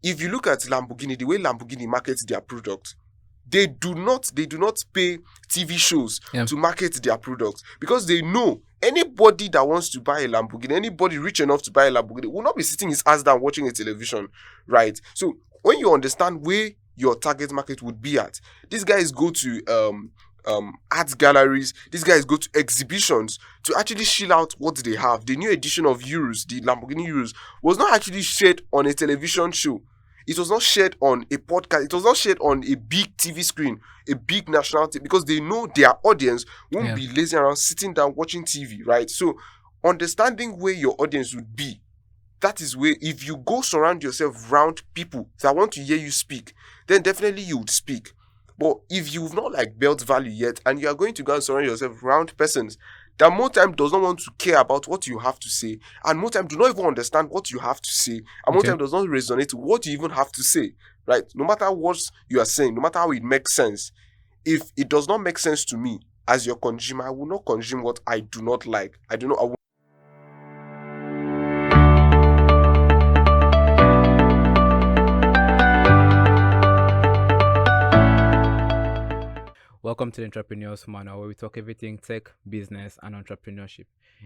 if you look at Lamborghini, the way Lamborghini markets their product, they do not pay TV shows to market their products, because they know anybody that wants to buy a Lamborghini, anybody rich enough to buy a Lamborghini, will not be sitting his ass down watching a television, right? So when you understand where your target market would be at, these guys go to art galleries, these guys go to exhibitions to actually shill out what they have. The new edition of Euros, the Lamborghini Euros, was not actually shared on a television show. It was not shared on a podcast. It was not shared on a big TV screen, a big national TV, because they know their audience won't be lazy around sitting down watching TV, right? So understanding where your audience would be, that is where, if you go surround yourself around people that want to hear you speak, then definitely you would speak. But if you've not built value yet, and you are going to go and surround yourself around persons that more time does not want to care about what you have to say, and more time do not even understand what you have to say, and more time does not resonate with what you even have to say, right? No matter what you are saying, no matter how it makes sense, if it does not make sense to me as your consumer, I will not consume what I do not like. I will. Welcome to the Entrepreneur's Manual, where we talk everything tech, business, and entrepreneurship.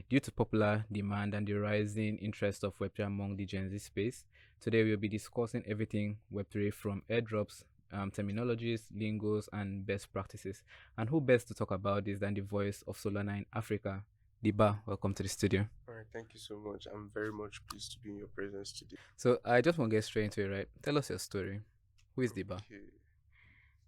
Due to popular demand and the rising interest of Web3 among the Gen Z space, today we'll be discussing everything Web3, from airdrops, terminologies, lingos, and best practices. And who best to talk about this than the voice of Solana in Africa? Debar, welcome to the studio. All right, thank you so much. I'm very much pleased to be in your presence today. So I just want to get straight into it, right? Tell us your story. Who is Debar? Okay.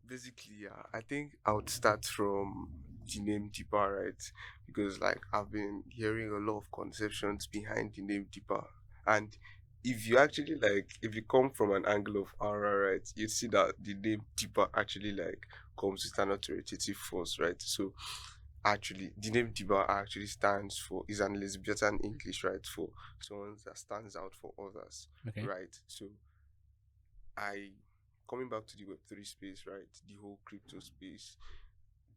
Basically, I think I would start from the name Debar, right? Because I've been hearing a lot of conceptions behind the name Debar, and if you actually if you come from an angle of aura, right, you see that the name Debar actually comes with an authoritative force, right? So actually, the name Debar actually stands for, is an Elizabethan English, right, for someone that stands out for others, right? So coming back to the Web3 space, right, the whole crypto space,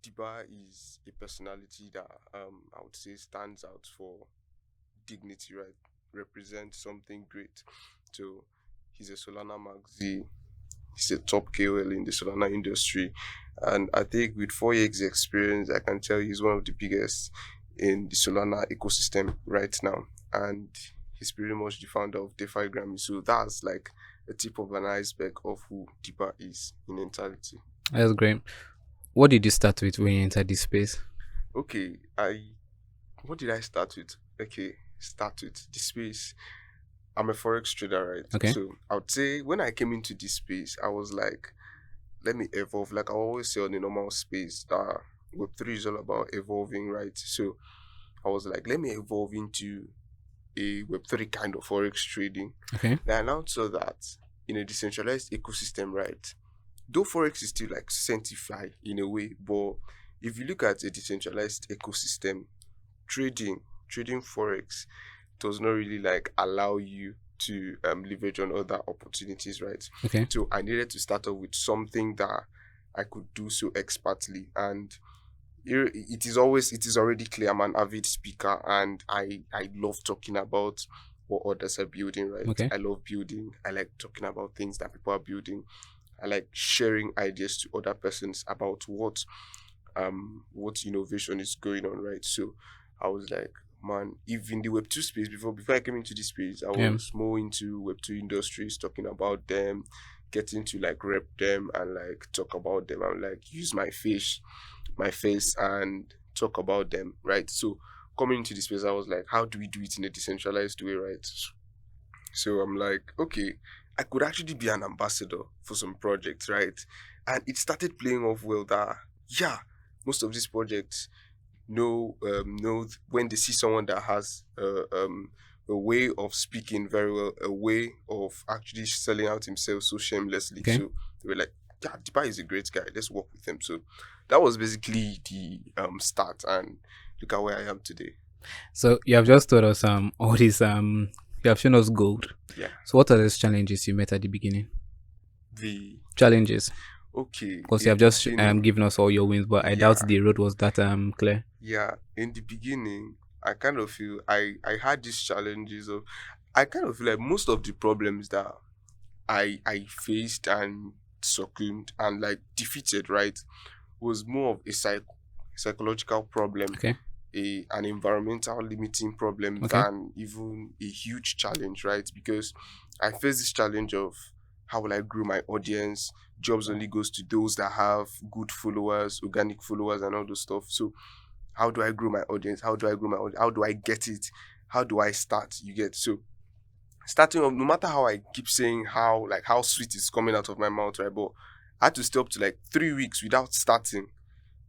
Debar is a personality that I would say stands out for dignity, right, represents something great. So he's a Solana maxi, he's a top KOL in the Solana industry, and I think with 4 years experience, I can tell he's one of the biggest in the Solana ecosystem right now, and he's pretty much the founder of Defi Grammy. So that's a tip of an iceberg of who Debar is in entirety. That's great. What did you start with when you entered this space? Okay, what did I start with? Start with the space. I'm a forex trader, right? Okay. So I would say when I came into this space, I was let me evolve. I always say on the normal space that Web3 is all about evolving, right? So I was let me evolve into a Web3 kind of forex trading. Okay. Now I now saw that in a decentralized ecosystem, right, though forex is still sanctified in a way, but if you look at a decentralized ecosystem, trading forex does not really allow you to leverage on other opportunities, right? Okay. So I needed to start off with something that I could do so expertly, and it is already clear I'm an avid speaker, and I love talking about what others are building, right? Okay. I love building. I like talking about things that people are building. I like sharing ideas to other persons about what innovation is going on, right? So I was man, if in the Web2 space, before I came into this space, I was more into Web2 industries, talking about them, getting to rep them and talk about them and use my face and talk about them, right? So coming into this space, I was how do we do it in a decentralized way, right? So I'm okay, I could actually be an ambassador for some projects, right? And it started playing off well that, most of these projects know when they see someone that has a way of speaking very well, a way of actually selling out himself so shamelessly. Okay. So they were Debar is a great guy, let's work with him. So that was basically the start, and look at where I am today. So you have just told us all these you have shown us gold. Yeah. So what are those challenges you met at the beginning? The challenges. Okay. Because you have just given us all your wins, but I doubt the road was that clear. Yeah. In the beginning, I kind of feel I had these challenges of, I kind of feel most of the problems that I faced and succumbed and like defeated, right, was more of a psychological problem, Okay. an environmental limiting problem Okay. than even a huge challenge, right? Because I faced this challenge of how will I grow my audience? Jobs only goes to those that have good followers, organic followers, and all those stuff. So how do I grow my audience? How do I grow my audience? How do I get it? How do I start? You get so starting off, no matter how I keep saying how sweet is coming out of my mouth, right? But I had to stay up to like 3 weeks without starting,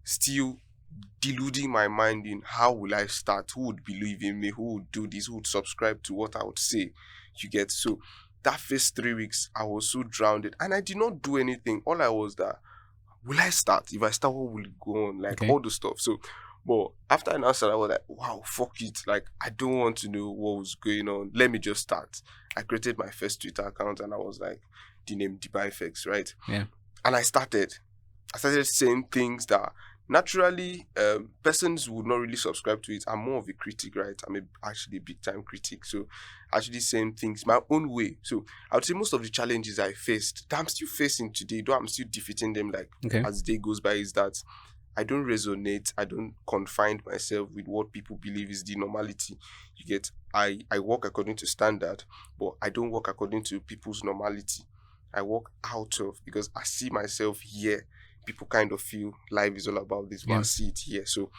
still deluding my mind in how will I start? Who would believe in me? Who would do this? Who would subscribe to what I would say? You get so that first 3 weeks I was so drowned and I did not do anything. All I was that will I start? If I start, what will it go on? Like Okay. all the stuff. So but after I started, I was like, wow, fuck it. Like I don't want to know what was going on. Let me just start. I created my first Twitter account and I was like, the name Debar FX, right? Yeah. And I started saying things that naturally persons would not really subscribe to it. I'm more of a critic, right? Actually a big time critic. So actually saying things my own way. So I would say most of the challenges I faced that I'm still facing today, though I'm still defeating them like Okay. as the day goes by, is that I don't resonate. I don't confine myself with what people believe is the normality. You get, I work according to standard, but I don't work according to people's normality. I work out of because I see myself here. People kind of feel life is all about this, but I Yeah. see it here. So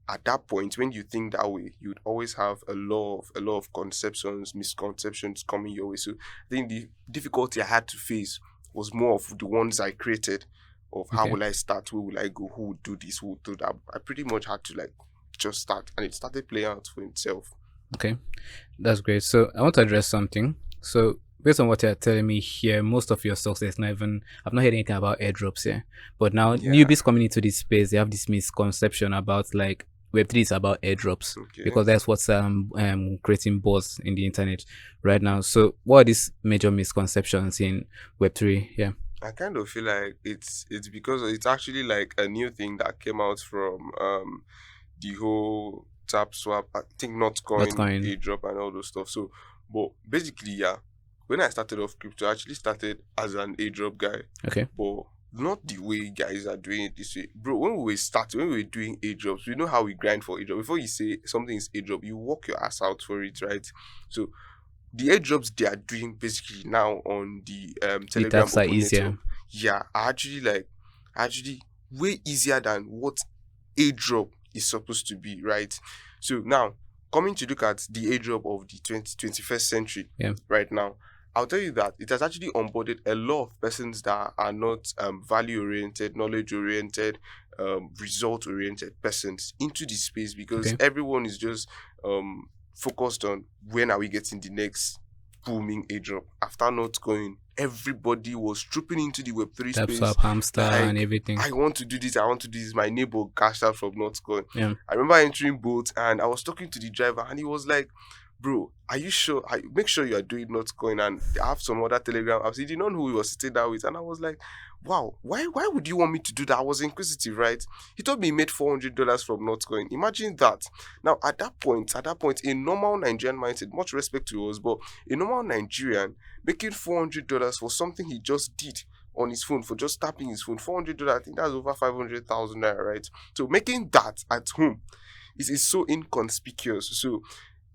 at that point, when you think that way, you'd always have a lot of conceptions, misconceptions coming your way. So I think the difficulty I had to face was more of the ones I created, of how Okay. will I start, where will I go, who would do this, who would do that. I pretty much had to like just start, and it started playing out for itself. Okay, that's great. So I want to address something. So based on what you're telling me here, most of your success, not even I've not heard anything about airdrops here. But now Yeah. newbies coming into this space, they have this misconception about like Web3 is about airdrops Okay. because that's what's creating buzz in the internet right now. So what are these major misconceptions in Web3? Yeah. I kind of feel like it's because it's actually like a new thing that came out from the whole tap swap. I think Notcoin, Notcoin. airdrop, and all those stuff. So, but basically, yeah, when I started off crypto, I actually started as an airdrop guy. Okay. But not the way guys are doing it this way, bro. When we were doing airdrops, we know how we grind for airdrop. Before you say something is airdrop, you work your ass out for it, right? So the airdrops they are doing basically now on the Telegram tasks are open easier. network, yeah, are actually way easier than what airdrop is supposed to be, right? So now coming to look at the airdrop of the 21st century, Yeah. right now, I'll tell you that it has actually onboarded a lot of persons that are not value oriented, knowledge oriented, result oriented persons into the space because Okay. everyone is just focused on when are we getting the next booming airdrop. After not going, everybody was trooping into the Web3 Tap space. swap, hamster, Like, and everything. I want to do this, I want to do this. My neighbor cashed out from Notcoin. Yeah. I remember entering boat and I was talking to the driver and he was like, bro, are you sure? Make sure you are doing Notcoin, and I have some other Telegram apps. He did not know who he was sitting down with. And I was like, wow, why would you want me to do that? I was inquisitive, right? He told me he made $400 from Notcoin. Imagine that. Now, at that point, a normal Nigerian mindset, much respect to us, but a normal Nigerian making $400 for something he just did on his phone, for just tapping his phone, $400, I think that's over 500,000 naira, right? So making that at home is so inconspicuous. So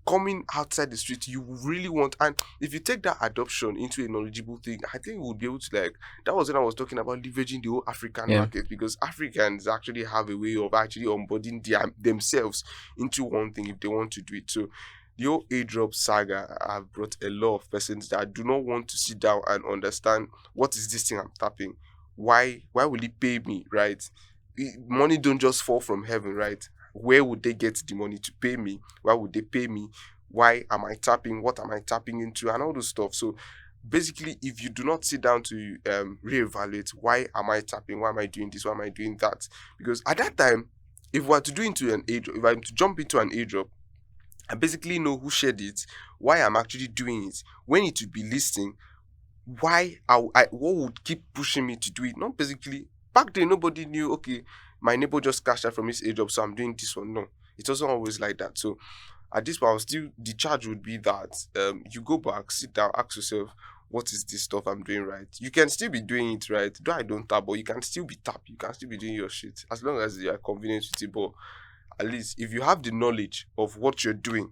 coming outside the street, you really want, and if you take that adoption into a knowledgeable thing, I think we would be able to, like, that was when I was talking about leveraging the whole African market, because Africans actually have a way of actually onboarding themselves into one thing if they want to do it. So the whole airdrop saga have brought a lot of persons that do not want to sit down and understand what is this thing I'm tapping, why will it pay me, right? Money don't just fall from heaven, right? Where would they get the money to pay me? Why would they pay me? Why am I tapping? What am I tapping into? And all those stuff. So basically, if you do not sit down to reevaluate, why am I tapping? Why am I doing this? Why am I doing that? Because at that time, if we are to do into an airdrop, if I'm to jump into an airdrop, I basically know who shared it, why I'm actually doing it, when it would be listing, why what would keep pushing me to do it. Not basically, back then nobody knew, okay, my neighbor just cashed out from his airdrop, so I'm doing this one. No, it wasn't always like that. So at this point, the charge would be that you go back, sit down, ask yourself, what is this stuff I'm doing right? You can still be doing it right. Though I don't tap, but you can still be tap. You can still be doing your shit as long as you are convenient with it. But at least if you have the knowledge of what you're doing,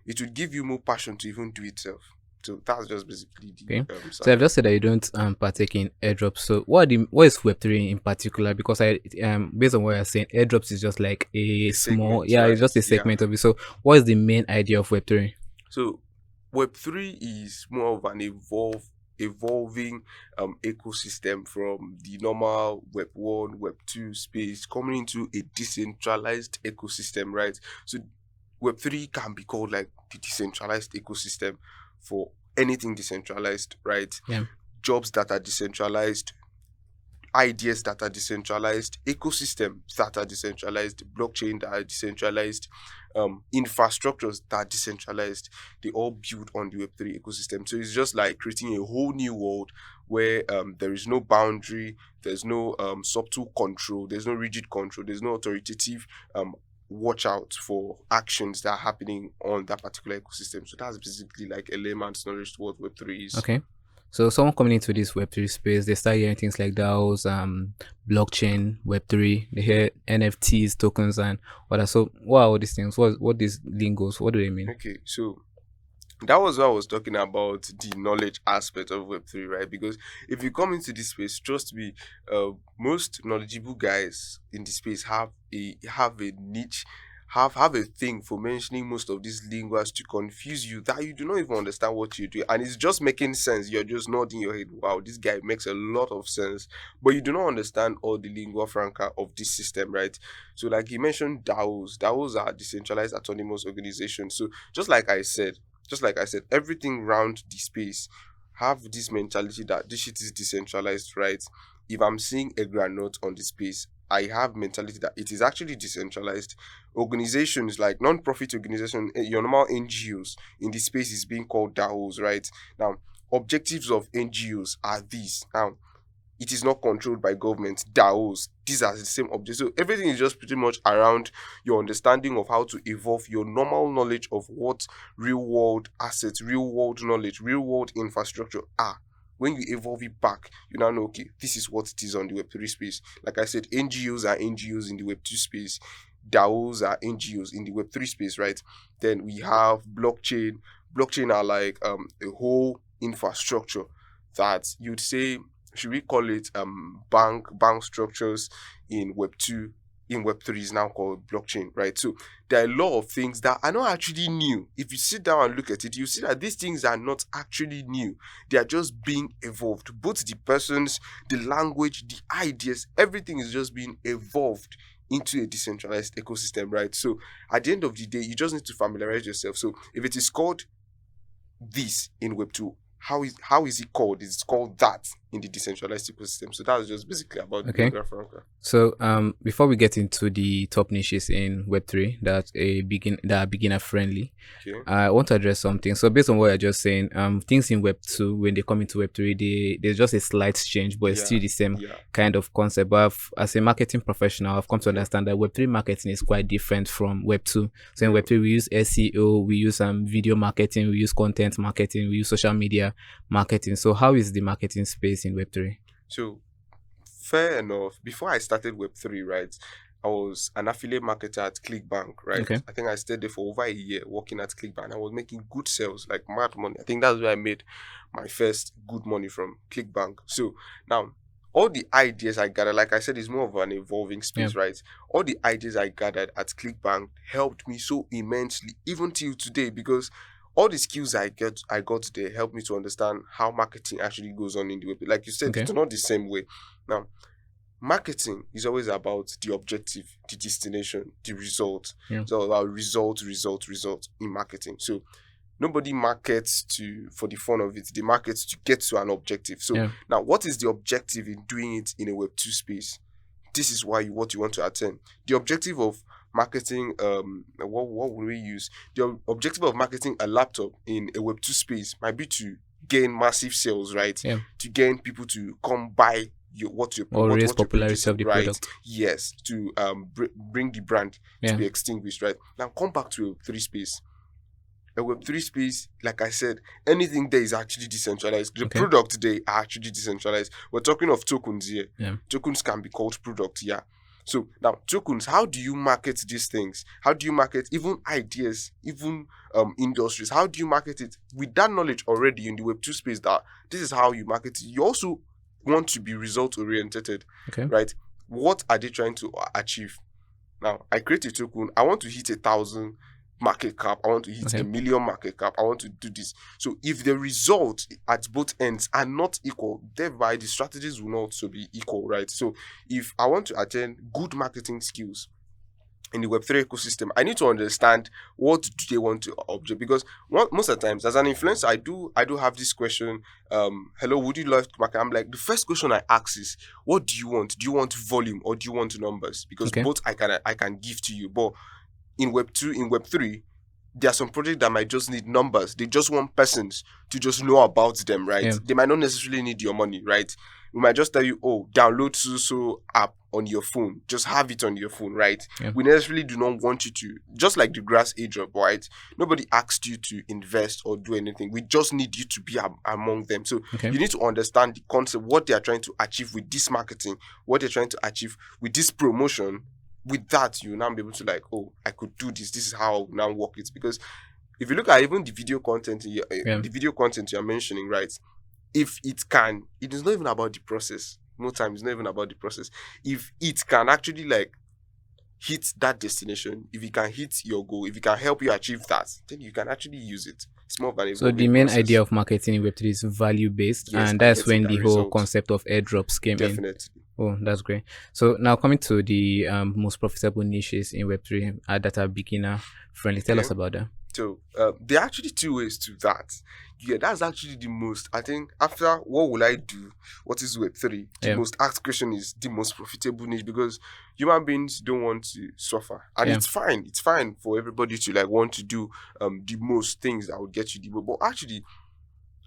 it would give you more passion to even do itself. So that's just basically the Okay. So I've just said that you don't partake in airdrops. So what is Web3 in particular? Because I based on what you're saying, airdrops is just like a small segment, right? it's just a segment of it. So what is the main idea of Web3? So Web3 is more of an evolving ecosystem from the normal Web1, Web2 space coming into a decentralized ecosystem, right? So Web3 can be called like the decentralized ecosystem for anything decentralized, right? Yeah. Jobs that are decentralized, ideas that are decentralized, ecosystems that are decentralized, blockchain that are decentralized, infrastructures that are decentralized. They all build on the Web3 ecosystem. So it's just like creating a whole new world where there is no boundary, there's no subtle control, there's no rigid control, there's no authoritative watch out for actions that are happening on that particular ecosystem. So that's basically like a layman's knowledge to what Web3 is. Okay. So someone coming into this Web3 space, they start hearing things like DAOs, blockchain, Web3. They hear NFTs, tokens, and what are so. What are all these things? What is Lingos? What do they mean? Okay, so that was what I was talking about, the knowledge aspect of Web3, right? Because if you come into this space, trust me, most knowledgeable guys in this space have a niche, have a thing for mentioning most of these linguas to confuse you that you do not even understand what you do, and it's just making sense. You're just nodding your head, wow, this guy makes a lot of sense, but you do not understand all the lingua franca of this system, right? So like he mentioned, DAOs are decentralized autonomous organizations. So just like I said, everything around the space have this mentality that this shit is decentralized, right? If I'm seeing a granite on the space, I have mentality that it is actually decentralized. Organizations like non-profit organizations, your normal NGOs in the space is being called DAOs, right? Now, objectives of NGOs are these. Now, it is not controlled by government. DAOs, these are the same objects. So everything is just pretty much around your understanding of how to evolve your normal knowledge of what real world assets, real world knowledge, real world infrastructure are. When you evolve it back, you now know, okay, this is what it is on the Web3 space. Like I said, NGOs are NGOs in the Web2 space. DAOs are NGOs in the Web3 space, right? Then we have blockchain. Blockchain are like a whole infrastructure that you'd say, should we call it bank structures in Web2, in Web3 is now called blockchain, right? So there are a lot of things that are not actually new. If you sit down and look at it, you see that these things are not actually new. They are just being evolved. Both the persons, the language, the ideas, everything is just being evolved into a decentralized ecosystem, right? So at the end of the day, you just need to familiarize yourself. So if it is called this in Web2, how is it called? It's called that in the decentralized ecosystem. So that's just basically about Okay. the franca. So before we get into the top niches in Web3 that are beginner friendly, Okay. I want to address something. So based on what you're just saying, things in Web2 when they come into Web3, there's just a slight change, but it's still the same kind of concept. But as a marketing professional, I've come to understand that Web3 marketing is quite different from Web2. So in Web3 we use SEO, we use video marketing, we use content marketing, we use social media marketing. So how is the marketing space in Web3? So fair enough. Before I started Web3, right, I was an affiliate marketer at ClickBank, right? Okay. I think I stayed there for over a year working at ClickBank. I was making good sales, like mad money. I think that's where I made my first good money from ClickBank. So now, all the ideas I gathered, like I said, is more of an evolving space, right? All the ideas I gathered at ClickBank helped me so immensely, even till today, because all the skills I got there helped me to understand how marketing actually goes on in the web. Like you said, it's not the same way. Now, marketing is always about the objective, the destination, the result. It's all about result in marketing. So nobody markets for the fun of it. They market to get to an objective. So now, what is the objective in doing it in a Web2 space? This is what you want to attain. The objective of marketing, what would we use? The objective of marketing a laptop in a Web2 space might be to gain massive sales, right? To gain people to come buy what you're raise popularity of the product. Yes, to bring the brand to be extinguished, right? Now come back to a Web3 space. a Web3 space, like I said, anything there is actually decentralized. The Okay. product they are actually decentralized. We're talking of tokens here. Yeah. Tokens can be called products, yeah. So now tokens, how do you market these things? How do you market even ideas, even industries? How do you market it with that knowledge already in the Web2 space that this is how you market it? You also want to be result oriented, Okay. right? What are they trying to achieve? Now, I create a token. I want to hit 1,000 market cap. I want to hit Okay. 1 million market cap. I want to do this. So if the results at both ends are not equal, thereby the strategies will not also be equal, right? So if I want to attain good marketing skills in the Web3 ecosystem, I need to understand what do they want to object, because most of the times as an influencer, I do have this question, hello, would you love to market? I'm like, the first question I ask is, what do you want? Do you want volume or do you want numbers? Because Okay. both I can give to you. But in Web2, in Web3, there are some projects that might just need numbers. They just want persons to just know about them, right? Yeah. They might not necessarily need your money, right? We might just tell you, oh, download so app on your phone. Just have it on your phone, right? Yeah. We necessarily do not want you to, just like the grass airdrop, right? Nobody asked you to invest or do anything. We just need you to be among them. So Okay. you need to understand the concept, what they are trying to achieve with this marketing, what they're trying to achieve with this promotion. With that, you now be able to like, oh, I could do this. This is how I will now work it. Because if you look at even the video content, the video content you're mentioning, right? If it can, it is not even about the process. Most times, it's not even about the process. If it can actually like hit that destination, if it can hit your goal, if it can help you achieve that, then you can actually use it. It's more of an So the main idea of marketing in Web3 is value based, Yes, and that's when getting the that whole result. concept of airdrops came in. Definitely. Oh, that's great. So now coming to the most profitable niches in Web3 that are beginner friendly. Tell us about that. So there are actually two ways to that. Yeah, that's actually the most, I think, after what will I do, what is Web3, the most asked question is the most profitable niche, because human beings don't want to suffer. And it's fine for everybody to like want to do the most things that would get you the most. But actually,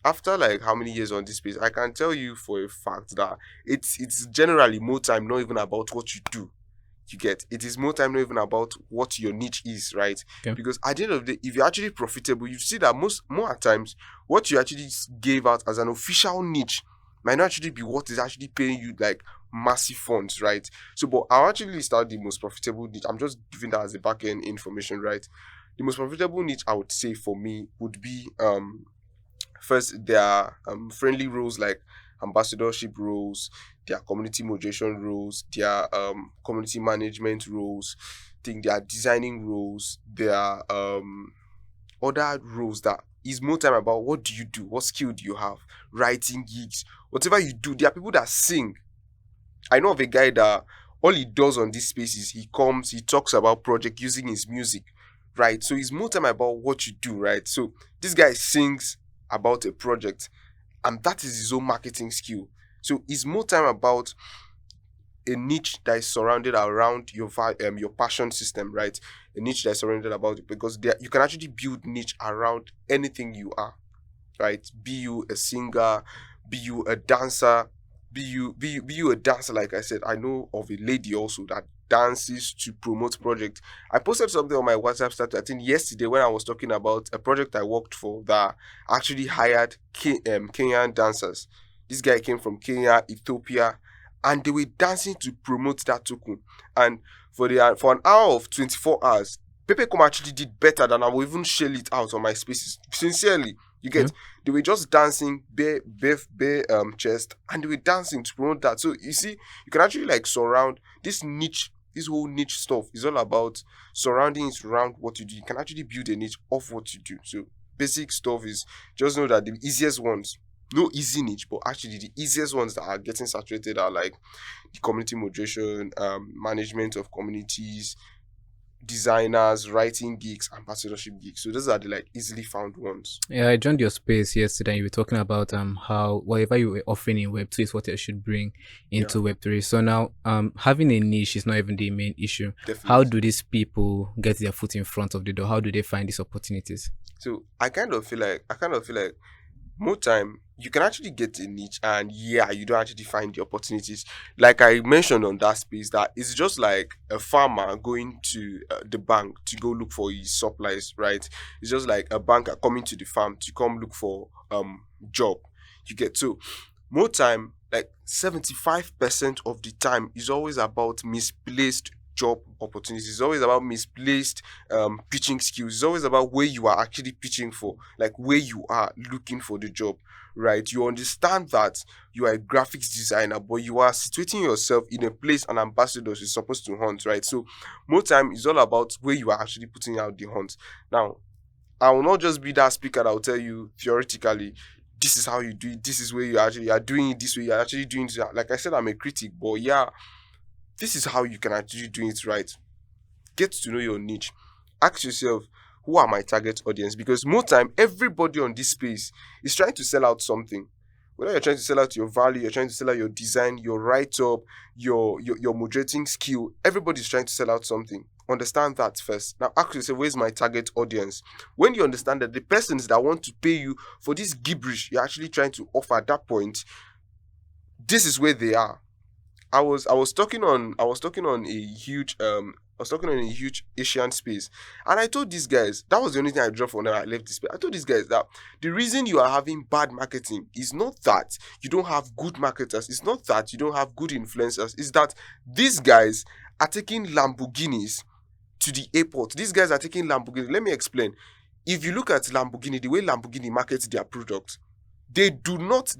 after like how many years on this space, I can tell you for a fact that it's generally more time not even about what you do. You get, it is more time not even about what your niche is, right? Okay. Because at the end of the day, if you're actually profitable, you see that more at times what you actually gave out as an official niche might not actually be what is actually paying you like massive funds, right? So, but I'll actually start the most profitable niche. I'm just giving that as a back end information, right? The most profitable niche I would say for me would be first, there are friendly roles like ambassadorship roles, there are community moderation roles, there are community management roles, I think there are designing roles, there are other roles that is more time about what do you do, what skill do you have, writing gigs, whatever you do. There are people that sing. I know of a guy that all he does on this space is he comes, he talks about project using his music, right? So it's more time about what you do, right? So this guy sings about a project, and that is his own marketing skill. So it's more time about a niche that is surrounded around your passion system, right? A niche that is surrounded about it, because there you can actually build niche around anything you are, right? Be you a singer, be you a dancer, be you a dancer. Like I said, I know of a lady also that dances to promote project. I posted something on my WhatsApp status, I think yesterday, when I was talking about a project I worked for that actually hired Kenyan dancers. This guy came from Kenya, Ethiopia, and they were dancing to promote that token. And for an hour of 24 hours, Pepe.com actually did better than I will even share it out on my spaces. Sincerely, you get, they were just dancing bare chest, and they were dancing to promote that. So you see, you can actually like surround this niche. This whole niche stuff is all about surrounding it around what you do. You can actually build a niche of what you do. So basic stuff is just know that the easiest ones, no easy niche, but actually the easiest ones that are getting saturated are like the community moderation, management of communities, designers, writing gigs, ambassadorship gigs. So those are the like easily found ones. Yeah, I joined your space yesterday and you were talking about how whatever you were offering in Web2 is what you should bring into Web3. So now having a niche is not even the main issue. Definitely. How do these people get their foot in front of the door? How do they find these opportunities? So I kind of feel like more time you can actually get a niche, and yeah, you don't actually find the opportunities. Like I mentioned on that space, that it's just like a farmer going to the bank to go look for his supplies, right? It's just like a banker coming to the farm to come look for job. You get, so more time, like 75% of the time is always about misplaced job opportunities. It's always about misplaced pitching skills. It's always about where you are actually pitching for, like where you are looking for the job, right? You understand that you are a graphics designer, but you are situating yourself in a place an ambassador is supposed to hunt, right? So more time is all about where you are actually putting out the hunt. Now, I will not just be that speaker that will tell you theoretically, this is how you do it, this is where you actually are doing it this way, you're actually doing it. Like I said, I'm a critic, but yeah, this is how you can actually do it right. Get to know your niche. Ask yourself, who are my target audience? Because more time, everybody on this space is trying to sell out something. Whether you're trying to sell out your value, you're trying to sell out your design, your write-up, your moderating skill, everybody's trying to sell out something. Understand that first. Now ask yourself, where's my target audience? When you understand that the persons that want to pay you for this gibberish you're actually trying to offer at that point, this is where they are. I was talking on a huge Asian space, and I told these guys, that was the only thing I dropped when I left this space. I told these guys that the reason you are having bad marketing is not that you don't have good marketers, it's not that you don't have good influencers, it's that these guys are taking Lamborghinis to the airport. These guys are taking Lamborghini. Let me explain. If you look at Lamborghini, the way Lamborghini markets their product, they do not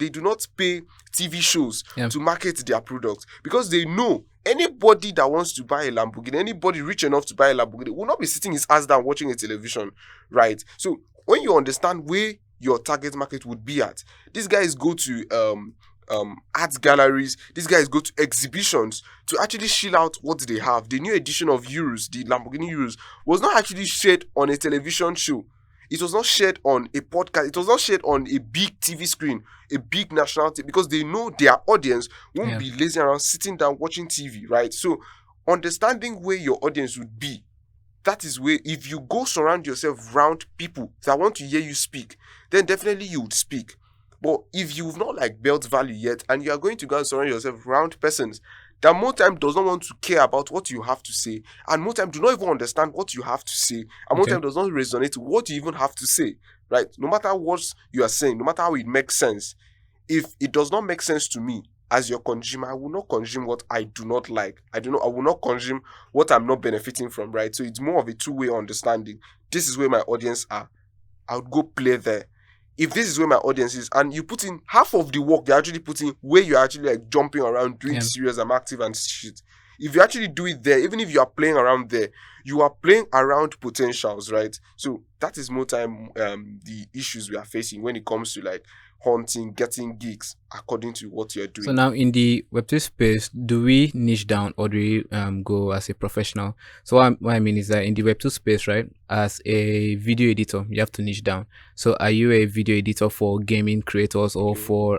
pay TV shows to market their products, because they know anybody that wants to buy a Lamborghini, anybody rich enough to buy a Lamborghini, will not be sitting his ass down watching a television, right? So when you understand where your target market would be at, these guys go to art galleries, these guys go to exhibitions to actually shill out what they have. The new edition of Euros, the Lamborghini Euros, was not actually shared on a television show. It was not shared on a podcast. It was not shared on a big TV screen, a big national TV, because they know their audience won't be lazy around sitting down watching TV, right? So understanding where your audience would be, that is where, if you go surround yourself around people that want to hear you speak, then definitely you would speak. But if you've not like built value yet, and you are going to go and surround yourself around persons that more time does not want to care about what you have to say, and more time do not even understand what you have to say, and more time does not resonate with what you even have to say, right? No matter what you are saying, no matter how it makes sense, if it does not make sense to me as your consumer, I will not consume what I do not like. I will not consume what I'm not benefiting from, right? So it's more of a two-way understanding. This is where my audience are. I would go play there. If this is where my audience is, and you put in half of the work you're actually putting where you're actually like jumping around, doing serious, I'm active and shit. If you actually do it there, even if you are playing around there, you are playing around potentials, right? So that is more time the issues we are facing when it comes to like hunting, getting gigs according to what you're doing. So now in the Web3 space, do we niche down or do we go as a professional? So what I mean is that in the Web2 space, right, as a video editor, you have to niche down. So are you a video editor for gaming creators or for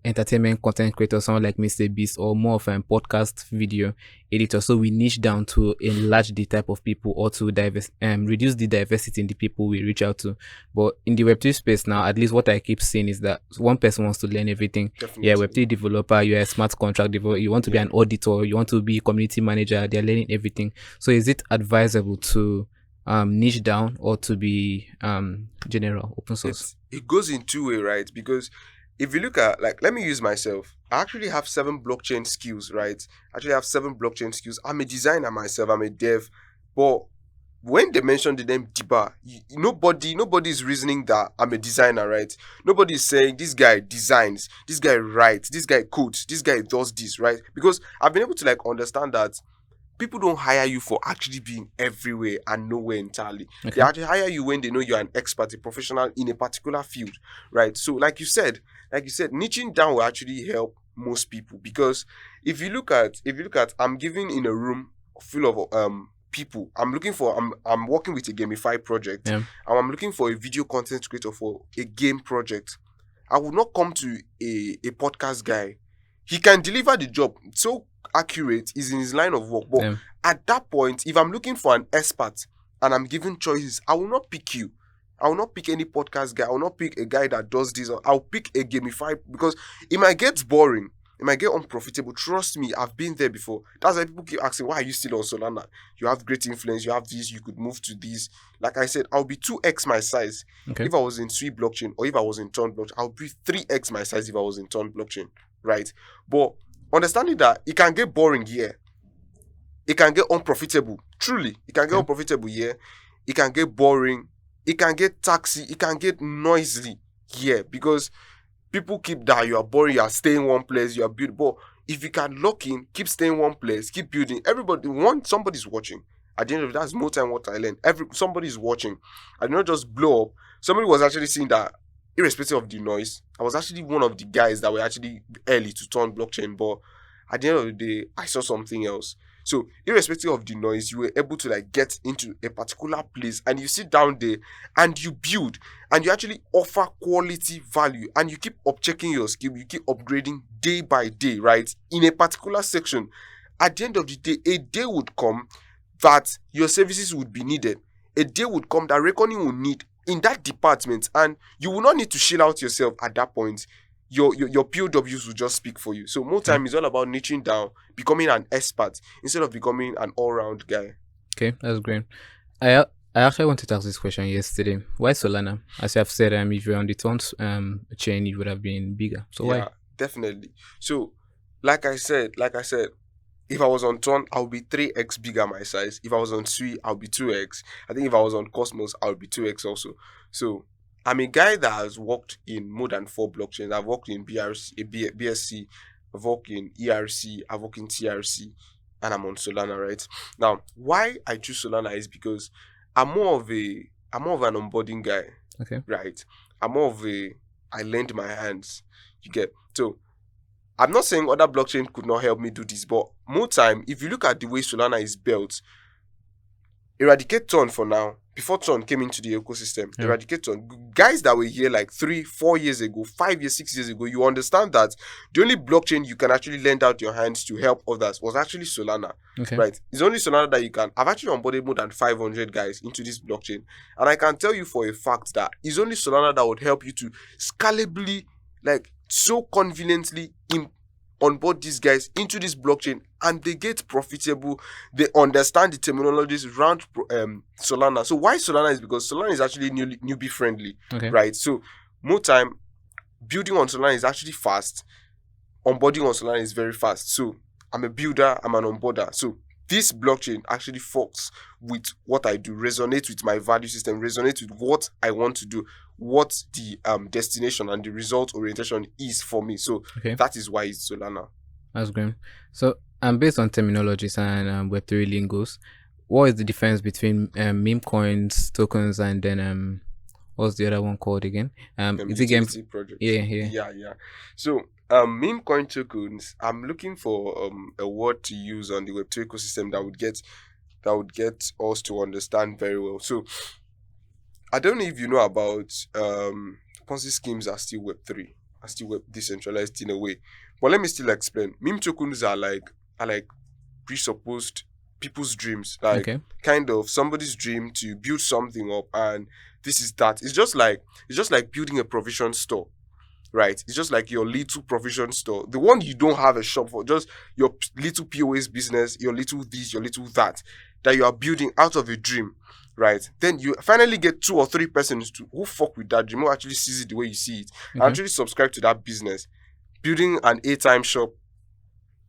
entertainment content creators, someone like Mr. Beast, or more of a podcast video editor? So we niche down to enlarge the type of people, or to reduce the diversity in the people we reach out to. But in the Web3 space now, at least what I keep seeing is that one person wants to learn everything. Definitely. Yeah, Web3 developer, you're a smart contract developer, you want to be an auditor, you want to be community manager, they're learning everything. So is it advisable to niche down or to be general, open source? It goes in two ways, right? Because if you look at, like, let me use myself. I actually have 7 blockchain skills, right? I'm a designer myself, I'm a dev. But when they mention the name Debar, nobody is reasoning that I'm a designer, right? Nobody is saying this guy designs, this guy writes, this guy codes, this guy does this, right? Because I've been able to like understand that people don't hire you for actually being everywhere and nowhere entirely. Okay. They actually hire you when they know you're an expert, a professional in a particular field, right? So like you said, niching down will actually help most people. Because if you look at I'm giving in a room full of people, I'm working with a gamify project, and I'm looking for a video content creator for a game project. I will not come to a podcast guy. He can deliver the job so accurate, is in his line of work, but at that point, if I'm looking for an expert and I'm given choices, I will not pick you. I will not pick any podcast guy. I will not pick a guy that does this. I'll pick a gamified, because it might get boring. It might get unprofitable. Trust me, I've been there before. That's why people keep asking, why are you still on Solana? You have great influence. You have this. You could move to this. Like I said, I'll be 2x my size if I was in Sui blockchain, or if I was in Ton blockchain. I'll be 3x my size if I was in Ton blockchain, right? But understanding that it can get boring here. It can get unprofitable. Truly, it can get unprofitable here. It can get boring. It can get taxi. It can get noisy here, because people keep that you are boring, you are staying one place, you are building. But if you can lock in, keep staying one place, keep building. Somebody's watching. At the end of it, that's more time what I learned. Somebody's watching. I did not just blow up. Somebody was actually seeing that, irrespective of the noise, I was actually one of the guys that were actually early to turn blockchain. But at the end of the day, I saw something else. So irrespective of the noise, you were able to like get into a particular place, and you sit down there and you build, and you actually offer quality value, and you keep up-checking your skill, you keep upgrading day by day, right? In a particular section. At the end of the day, a day would come that your services would be needed. A day would come that reckoning will need in that department, and you will not need to shill out yourself at that point. Your POWs will just speak for you. So more time is all about niching down, becoming an expert instead of becoming an all-round guy. Okay, that's great. I actually wanted to ask this question yesterday. Why Solana? As you have said, if you're on the Tons chain, it would have been bigger. So why? Definitely. So, like I said, if I was on Ton, I would be 3x bigger my size. If I was on Sui, I would be 2x. I think if I was on Cosmos, I would be 2x also. So I'm a guy that has worked in more than 4 blockchains. I've worked in BSC, I've worked in ERC, I've worked in TRC, and I'm on Solana, right? Now, why I choose Solana is because I'm more of an onboarding guy. Okay. Right? I lend my hands. You get? So I'm not saying other blockchain could not help me do this, but more time, if you look at the way Solana is built, Eradicate Ton for now, before Ton came into the ecosystem, Eradicate Ton, guys that were here like 3-4 years ago, 5 years, 6 years ago, you understand that the only blockchain you can actually lend out your hands to help others was actually Solana. Okay. Right? It's only Solana that you can. I've actually onboarded more than 500 guys into this blockchain, and I can tell you for a fact that it's only Solana that would help you to scalably, like so conveniently onboard these guys into this blockchain, and they get profitable. They understand the terminologies around Solana. So why Solana is because Solana is actually newbie friendly, right? So more time, building on Solana is actually fast. Onboarding on Solana is very fast. So I'm a builder, I'm an onboarder. So this blockchain actually fucks with what I do, resonates with my value system, resonates with what I want to do, what the destination and the result orientation is for me. So that is why it's Solana. That's great. So based on terminologies and Web3 Lingos, what is the difference between Memecoins, tokens, and then what's the other one called again? Is it game project? Yeah. So Memecoin tokens, I'm looking for a word to use on the Web2 ecosystem that would get us to understand very well. So I don't know if you know about Ponzi schemes are still Web3, are still decentralized in a way. But let me still explain. Meme tokens are like presupposed people's dreams, like kind of somebody's dream to build something up, and this is that. It's just like building a provision store. Right, it's just like your little provision store, the one you don't have a shop for, just your little POS business, your little this, your little that you are building out of a dream, right? Then you finally get 2 or 3 persons who fuck with that dream, who actually sees it the way you see it, and actually subscribe to that business. Building an airtime shop,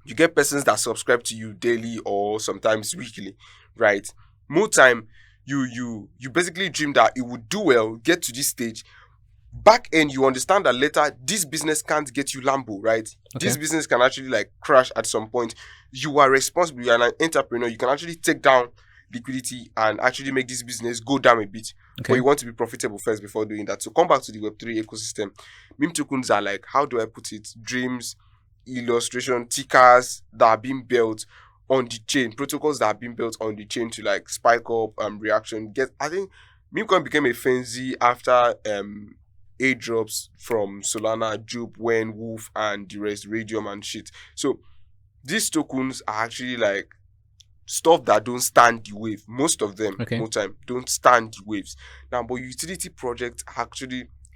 you get persons that subscribe to you daily or sometimes weekly, right? More time, you basically dream that it would do well, get to this stage. Back end, you understand that later this business can't get you Lambo, right? This business can actually like crash at some point. You are responsible, you are an entrepreneur, you can actually take down liquidity and actually make this business go down a bit. But you want to be profitable first before doing that. So come back to the Web3 ecosystem. Meme tokens are like, how do I put it? Dreams, illustration, tickers that are being built on the chain, protocols that are being built on the chain to like spike up reaction. I think Memecoin became a frenzy after airdrops from Solana, Jupe, Wen, Wolf, and the rest, Radium and shit. So these tokens are actually like stuff that don't stand the wave. Most of them, Okay. most time, don't stand the waves. Now, but utility projects are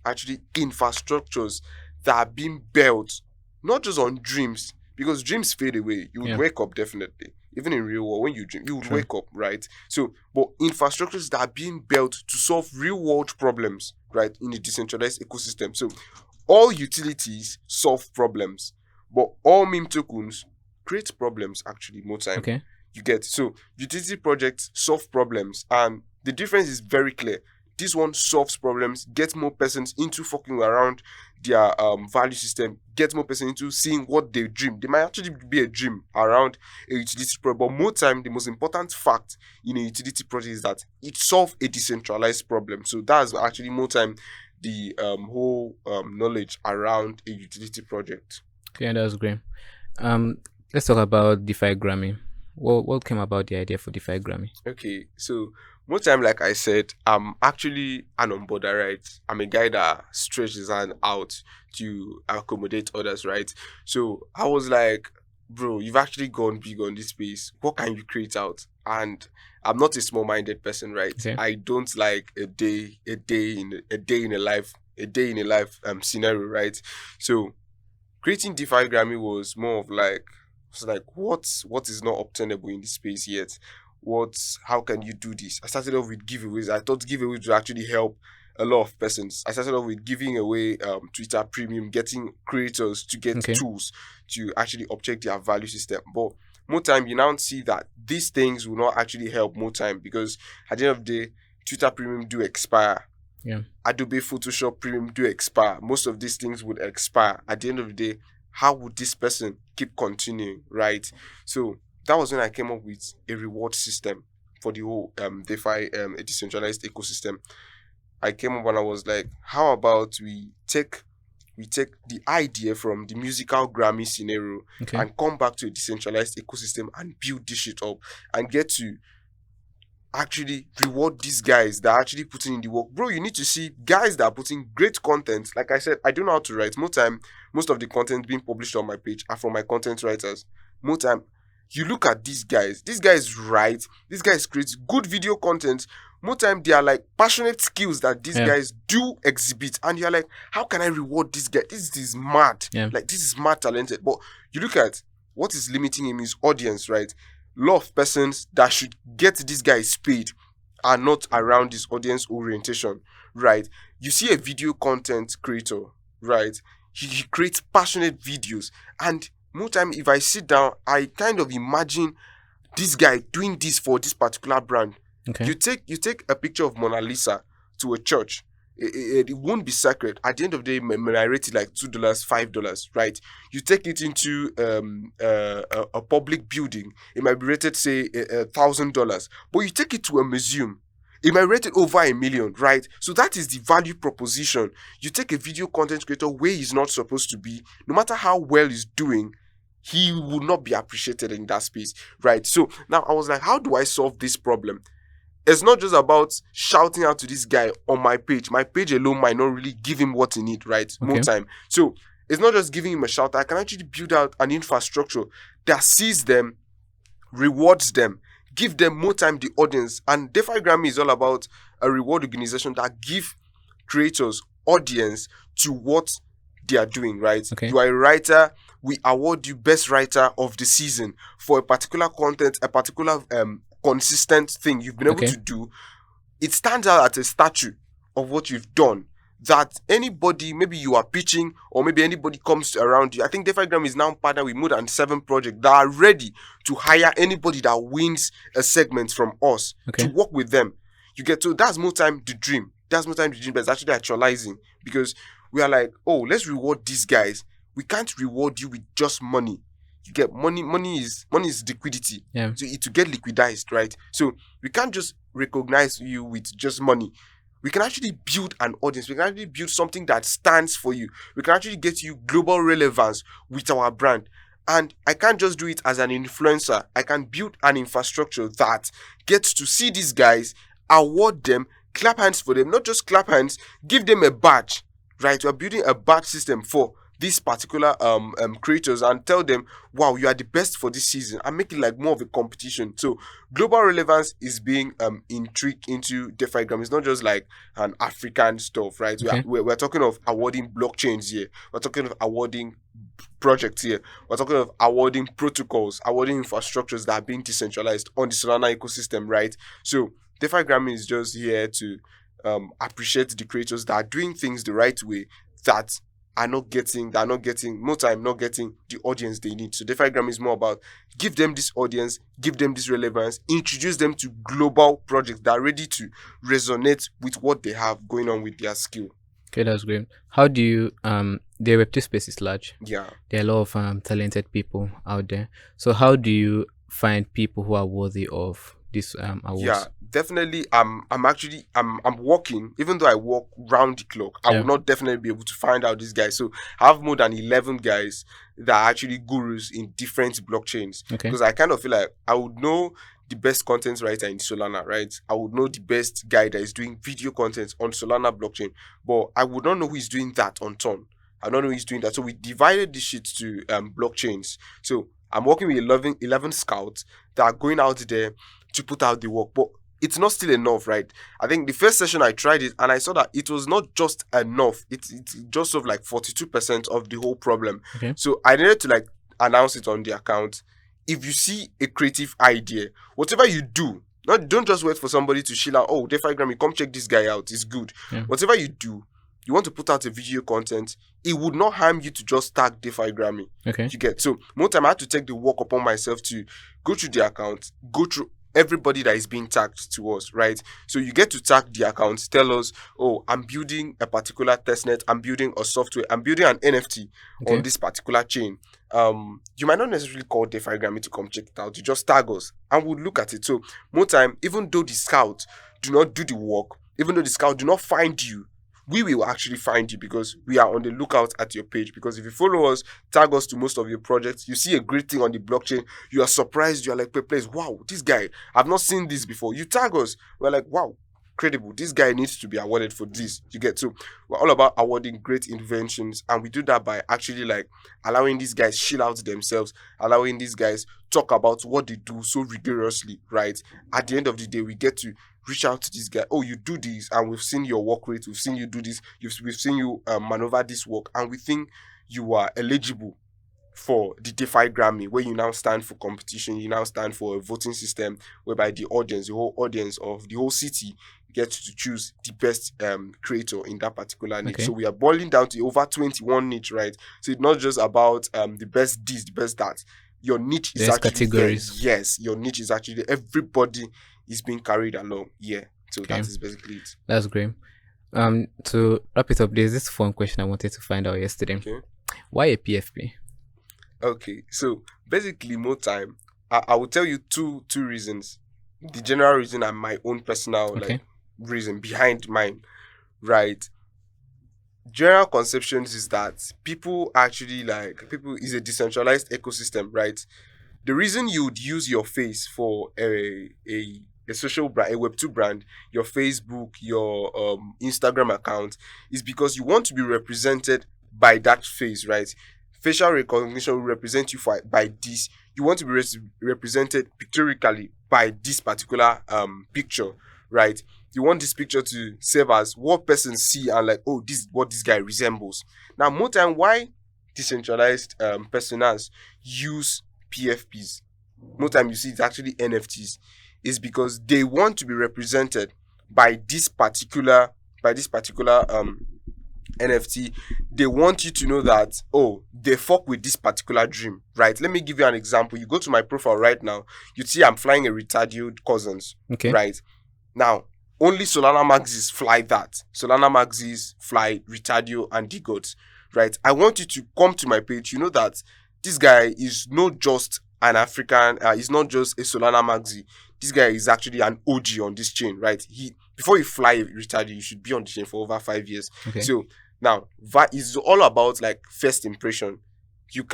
actually infrastructures that are being built, not just on dreams, because dreams fade away. You would Yeah. wake up definitely. Even in real world, when you dream, you would True. wake up, right? So, but infrastructures that are being built to solve real world problems, right, in a decentralized ecosystem. So, all utilities solve problems, but all meme tokens create problems actually more time. Okay. You get, so utility projects solve problems, and the difference is very clear. This one solves problems, gets more persons into fucking around their value system, gets more persons into seeing what they dream. They might actually be a dream around a utility project, but more time the most important fact in a utility project is that it solves a decentralized problem. So that's actually more time the whole knowledge around a utility project. Okay, that's great. Let's talk about Defi Grammy. What came about the idea for Defi Grammy? Okay, so most time, like I said, I'm actually an onboarder, right? I'm a guy that stretches his hand out to accommodate others, right? So I was like, bro, you've actually gone big on this space. What can you create out? And I'm not a small-minded person, right? Okay. I don't like a day in a life scenario, right? So creating DeFi Grammy was more of like, what is not obtainable in this space yet? How can you do this? I started off with giveaways. I thought giveaways would actually help a lot of persons. I started off with giving away Twitter Premium, getting creators to get Okay. tools to actually object their value system. But more time, you now see that these things will not actually help more time, because at the end of the day, Twitter Premium do expire. Yeah. Adobe Photoshop Premium do expire. Most of these things would expire. At the end of the day, how would this person keep continuing, right? So that was when I came up with a reward system for the whole DeFi a decentralized ecosystem. I came up and I was like, how about we take the idea from the musical Grammy scenario Okay. and come back to a decentralized ecosystem and build this shit up and get to actually reward these guys that are actually putting in the work. Bro, you need to see guys that are putting great content. Like I said, I don't know how to write. Most of the content being published on my page are from my content writers. More time, you look at these guys write, these guys create good video content. More time, they are like passionate skills that these guys do exhibit, and you're like, how can I reward this guy? This is mad. Yeah. Like, this is mad talented. But you look at what is limiting him is audience, right? Lot of persons that should get these guys paid are not around this audience orientation, right? You see a video content creator, right? He creates passionate videos, and more time, if I sit down, I kind of imagine this guy doing this for this particular brand. Okay. You take a picture of Mona Lisa to a church. It won't be sacred. At the end of the day, may I rate it like $2, $5, right? You take it into a public building, it might be rated say $1,000. But you take it to a museum, it might rate it over $1 million, right? So that is the value proposition. You take a video content creator where he's not supposed to be, no matter how well he's doing, he will not be appreciated in that space, right? So now I was like, how do I solve this problem? It's not just about shouting out to this guy on my page. My page alone might not really give him what he needs, right? Okay. More time. So it's not just giving him a shout. I can actually build out an infrastructure that sees them, rewards them, give them more time the audience. And DeFi Grammy is all about a reward organization that give creators audience to what they are doing, right? Okay. You are a writer, we award you best writer of the season for a particular content, a particular consistent thing you've been able to do. It stands out as a statue of what you've done, that anybody, maybe you are pitching, or maybe anybody comes around you. I think DeFi Grammy is now partnered with more than 7 projects that are ready to hire anybody that wins a segment from us to work with them. You get to, that's more time the dream. That's more time the dream, but it's actually actualizing, because we are like, oh, let's reward these guys. We can't reward you with just money. You get money is liquidity. Yeah. So it to get liquidized, right? So we can't just recognize you with just money. We can actually build an audience. We can actually build something that stands for you. We can actually get you global relevance with our brand. And I can't just do it as an influencer. I can build an infrastructure that gets to see these guys, award them, clap hands for them, not just clap hands, give them a badge, right? We're building a badge system for these particular creators and tell them, wow, you are the best for this season, and make it like more of a competition. So global relevance is being intrigued into DeFi Grammy. It's not just like an African stuff, right? Okay. We're talking of awarding blockchains here. We're talking of awarding projects here. We're talking of awarding protocols, awarding infrastructures that are being decentralized on the Solana ecosystem, right? So DeFi Grammy is just here to appreciate the creators that are doing things the right way, that are not getting more time, not getting the audience they need. So DeFi Grammy is more about give them this audience, give them this relevance, introduce them to global projects that are ready to resonate with what they have going on with their skill. Okay, that's great. How do you the Web2 space is large. Yeah. There are a lot of talented people out there. So how do you find people who are worthy of this awards? Yeah, definitely. I'm working, even though I work round the clock, I Yeah. will not definitely be able to find out these guys. So I have more than 11 guys that are actually gurus in different blockchains. Okay. Because I kind of feel like I would know the best content writer in Solana, right? I would know the best guy that is doing video content on Solana blockchain, but I would not know who is doing that on Ton. I don't know who is doing that. So we divided this shit to blockchains. So I'm working with 11 scouts that are going out there to put out the work, but it's not still enough, right? I think the first session I tried it and I saw that it was not just enough. It's just of like 42% of the whole problem. Okay. So I needed to like announce it on the account. If you see a creative idea, whatever you do, don't just wait for somebody to chill out. Oh, DeFi Grammy, come check this guy out. It's good. Yeah. Whatever you do, you want to put out a video content, it would not harm you to just tag DeFi Grammy. Okay. You get. So more time I had to take the work upon myself to go through the account, go through everybody that is being tagged to us, right? So you get to tag the account, tell us, oh, I'm building a particular testnet, I'm building a software, I'm building an NFT on this particular chain. You might not necessarily call DeFi Grammy to come check it out. You just tag us and we'll look at it. So more time, even though the scout do not do the work, even though the scout do not find you, we will actually find you because we are on the lookout at your page. Because if you follow us, tag us to most of your projects, you see a great thing on the blockchain, you are surprised, you are like, perplexed, wow, this guy, I've not seen this before. You tag us, we're like, wow, credible, this guy needs to be awarded for this. You get. So we're all about awarding great inventions, and we do that by actually like allowing these guys chill out themselves, allowing these guys talk about what they do so rigorously, right? At the end of the day, we get to reach out to this guy. Oh, you do this, and we've seen your work rate, we've seen you do this, we've seen you maneuver this work, and we think you are eligible for the DeFi Grammy, where you now stand for competition, you now stand for a voting system whereby the audience, the whole audience of the whole city gets to choose the best creator in that particular niche. Okay. So we are boiling down to over 21 niche, right? So it's not just about the best this, the best that. Your niche is There's actually categories. there. Yes, your niche is actually there. Everybody is being carried along. Yeah. So Okay. that is basically it. That's great. To wrap it up, there's this fun question I wanted to find out yesterday. Okay. Why a PFP? Okay. So basically, more time, I will tell you two reasons. The general reason and my own personal Okay. reason behind mine, right? General conceptions is that people is a decentralized ecosystem, right? The reason you would use your face for a social brand, a Web2 brand, your Facebook, your Instagram account, is because you want to be represented by that face, right? Facial recognition will represent you by this. You want to be represented pictorically by this particular picture, right? You want this picture to serve as what person see and like, oh, this is what this guy resembles. Now, more time, why decentralized personas use PFPs? More time you see it's actually NFTs, is because they want to be represented by this particular NFT. They want you to know that, oh, they fuck with this particular dream, right? Let me give you an example. You go to my profile right now, you see I'm flying a retarded cousins, Okay. right? Now, only Solana Maxis fly that. Solana Maxis fly Retardio and Digots, right? I want you to come to my page. You know that this guy is not just an African, he's not just a Solana Maxi. This guy is actually an OG on this chain, right? Before you fly Retardio, you should be on the chain for over 5 years. Okay. So now, that is all about like first impression. You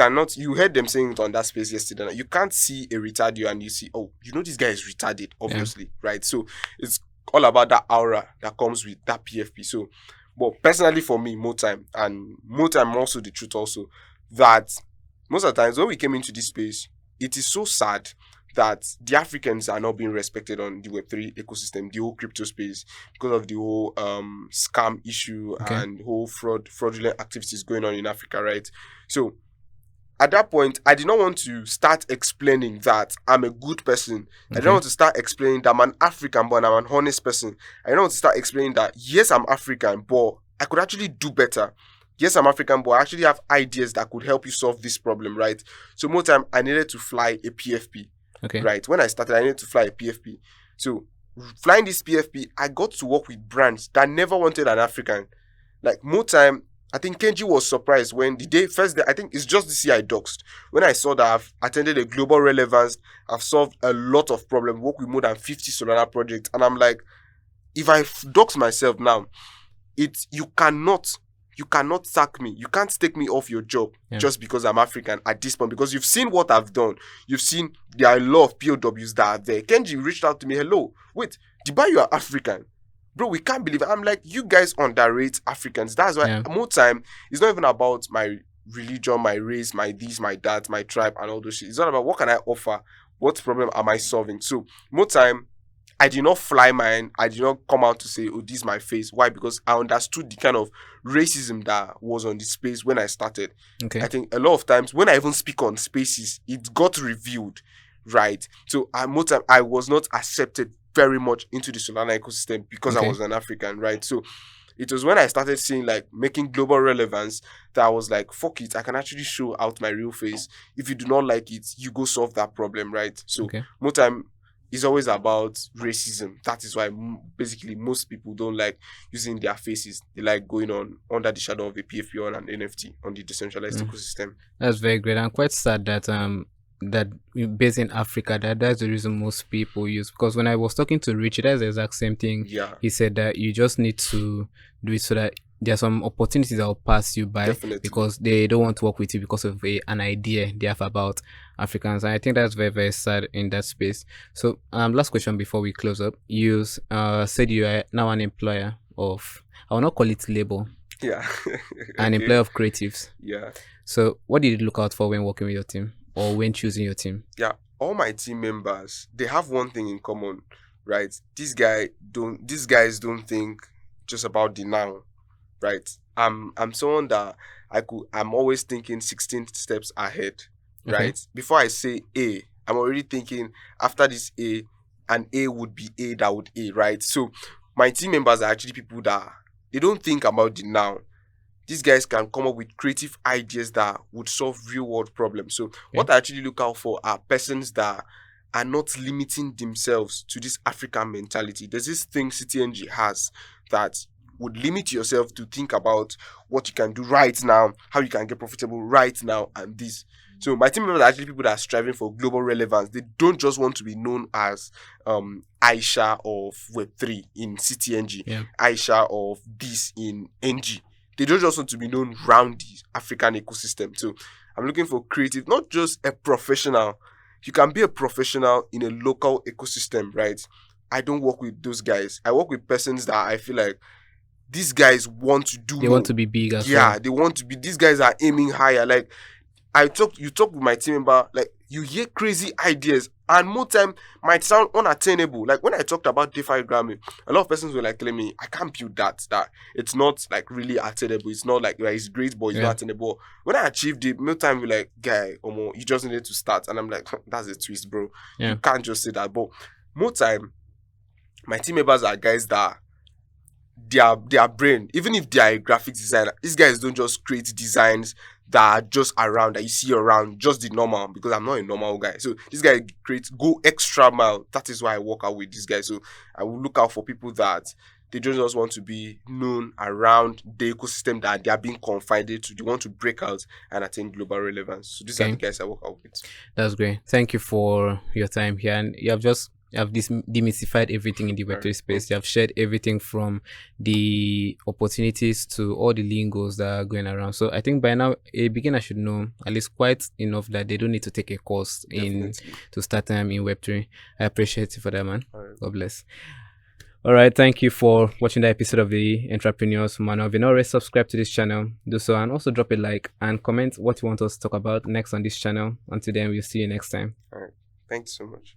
heard them saying it on that space yesterday. You can't see a Retardio and you see, oh, you know this guy is retarded, obviously, right? So it's all about that aura that comes with that PFP. So But personally for me, more time also the truth also, that most of the times when we came into this space, it is so sad that the Africans are not being respected on the Web3 ecosystem, the whole crypto space, because of the whole scam issue and whole fraudulent activities going on in Africa, right? So at that point, I did not want to start explaining that I'm a good person. I didn't want to start explaining that I'm an African, but I'm an honest person. I didn't want to start explaining that, yes, I'm African, but I could actually do better. Yes, I'm African, but I actually have ideas that could help you solve this problem, right? So more time, I needed to fly a PFP, right? When I started, I needed to fly a PFP. So flying this PFP, I got to work with brands that never wanted an African. Like more time, I think Kenji was surprised when first day, I think it's just this year I doxed. When I saw that I've attended a global relevance, I've solved a lot of problems, worked with more than 50 Solana projects. And I'm like, if I dox myself now, you cannot sack me. You can't take me off your job just because I'm African at this point. Because you've seen what I've done. You've seen there are a lot of POWs that are there. Kenji reached out to me, hello, wait, Debar, you are African. Bro, we can't believe it. I'm like, you guys underrate Africans. That's why more time, it's not even about my religion, my race, my this, my that, my tribe, and all those shit. It's not about what can I offer, what problem am I solving. So more time, I did not fly mine. I did not come out to say, oh, this is my face. Why? Because I understood the kind of racism that was on the space when I started. I think a lot of times when I even speak on spaces, it got revealed, right? So more time, I was not accepted very much into the Solana ecosystem because I was an African, right? So it was when I started seeing like making global relevance that I was like, fuck it, I can actually show out my real face. If you do not like it, you go solve that problem, right? So more time is always about racism. That is why basically most people don't like using their faces. They like going on under the shadow of a PFP or an NFT on the decentralized ecosystem. That's very great. I'm quite sad that that based in Africa, that's the reason most people use. Because when I was talking to Richie, that's the exact same thing. He said that you just need to do it so that there are some opportunities that will pass you by. Because they don't want to work with you because of an idea they have about Africans. And I think that's very, very sad in that space. So last question before we close up. You said you are now an employer of, I will not call it label. An employer of creatives. So what did you look out for when working with your team or when choosing your team? All my team members, they have one thing in common, right? These guys don't think just about the now, right? I'm someone that I'm always thinking 16 steps ahead, right? Before I say A, I'm already thinking after this A, an A would be A that would A, right? So my team members are actually people that they don't think about the now. These guys can come up with creative ideas that would solve real world problems. So what I actually look out for are persons that are not limiting themselves to this African mentality. There's this thing CTNG has that would limit yourself to think about what you can do right now, how you can get profitable right now, and this. So my team members are actually people that are striving for global relevance. They don't just want to be known as Aisha of Web3 in CTNG, Aisha of this in NG. They don't just want to be known around the African ecosystem. So I'm looking for creative, not just a professional. You can be a professional in a local ecosystem, right? I don't work with those guys. I work with persons that I feel like these guys want to do more. They want to be big as well. They want to be. These guys are aiming higher. Like you talk with my team member, like you hear crazy ideas, and more time might sound unattainable. Like when I talked about Defi Grammy, a lot of persons were like telling me, I can't build that it's not like really attainable. It's not like it's great, but it's not attainable. When I achieved it, more time we're like, guy, Omo, you just needed to start. And I'm like, that's a twist, bro. You can't just say that. But more time, my team members are guys that their brain, even if they are a graphic designer, these guys don't just create designs that are just around, that you see around, just the normal, because I'm not a normal guy. So this guy go extra mile. That is why I work out with these guys. So I will look out for people that they don't just want to be known around the ecosystem that they are being confined to. They want to break out and attain global relevance. So these are the guys I work out with. That's great. Thank you for your time here. And you have demystified everything in the Web3 space. You have shared everything from the opportunities to all the lingos that are going around. So I think by now a beginner should know at least quite enough that they don't need to take a course to start in Web3. I appreciate you for that, man. God bless. All right, thank you for watching the episode of the Entrepreneurs Manual. If you're not already subscribed to this channel, do so, and also drop a like and comment what you want us to talk about next on this channel. Until then, we'll see you next time. All right. Thanks so much.